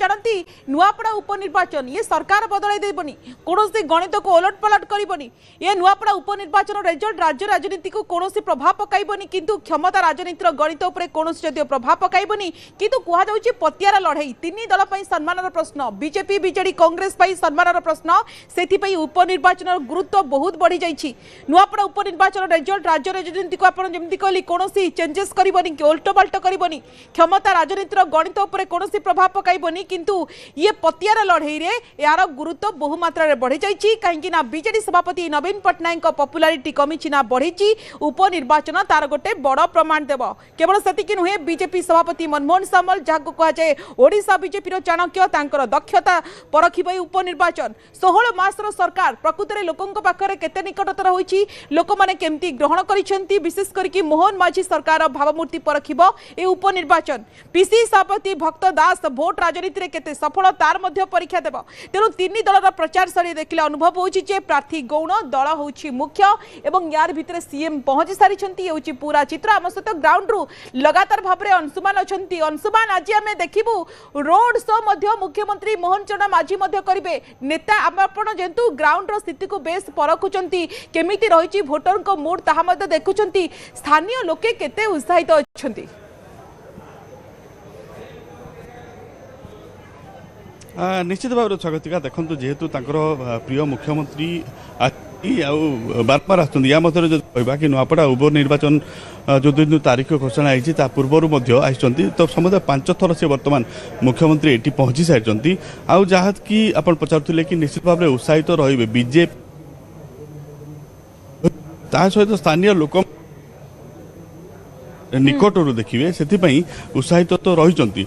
जानती नुआपड़ा उपनिर्वाचन ये सरकार बदल देबनी कौन गणित को ओलट पलट करबनी ये नुआपड़ा उपनिर्वाचन रिजल्ट राज्य राजनीति को कौन प्रभाव पकाइबनी किंतु क्षमता राजनीतिर गणित उपर कौन जदिव प्रभाव पकाइबनी किंतु कह जाउछि पतियार लड़ाई तीन दल पई सम्मानर प्रश्न बीजेपी बीजेडी कांग्रेस पई सम्मानर प्रश्न सेथि पई उपनिर्वाचन गुरुत्व बहुत बढ़ी जाइछि नुआपड़ा उपनिर्वाचन रिजल्ट राज्य राजनीति को आपण जेमति कहली कौन चेंजेस करबनी कि उल्टो पाल्ट करबनी क्षमता राजनीतिर गणित उपर कौन प्रभाव पकाइबनी किंतु ये पतियार लड़ाई रे यार गुरुत्व बहु मात्रा रे बढ़ी जाइछि काहेकि ना बीजेडी सभापति नवीन पट्टनायक पॉपुलारिटी कमिछि ना बढ़िछि उपनिर्वाचन तार गोटे बड़ प्रमाण देव केवल सेतिकि नुहे बीजेपी सभापति मनमोहन सामल जहाको कहा जाए ओडिशा बीजेपी चाणक्य तांकर दक्षता परखिबई उपनिर्वाचन 16 मासर सरकार प्रकृत रे लोकंक पाखरे केते निकटतर होइछि लोक माने केमती ग्रहण करिसेंती विशेष करके मोहन माझी सरकार भावमूर्ति परखिबो ए उपनिर्वाचन पीसी सभापति भक्त दास भोट राजनीति रे केते सफल तार मध्य परीक्षा देव तेणु तीन दलर प्रचार सरी देखिले अनुभव होछि जे प्रार्थी गौण दल होछि मुख्य एवं यार भितर सीएम पहुंची सारिछंती होछि पूरा चित्र आम सहित ग्राउंड रु लगातार भाव में अंशुमान अछंती अंशुमान आज आम देखिबू रोड शो मध्य मुख्यमंत्री मोहन चरण माझी मध्य करिवे नेता आपण जेंतु ग्राउंड रो स्थिति को बेस परखुचंती केमिति रहिछि भोटर को मूड ताहा मध्य देखुचंती स्थानीय लोके केते उत्साहित अछंती निश्चित भाव स्वागतिका देखु जेहेतु प्रिय मुख्यमंत्री बारंबार आसवा कि नुआपड़ा उपनिर्वाचन जो दिन तारीख घोषणा होती पूर्वर आई तो समुदाय 5 थर से वर्तमान मुख्यमंत्री ये पहुंची सारी आउ जहाँ कि आप पचारे कि निश्चित भाव में उत्साहित तो रे बीजेपी सहित स्थानीय लोक निकटरू देखिए से उत्साहित तो रही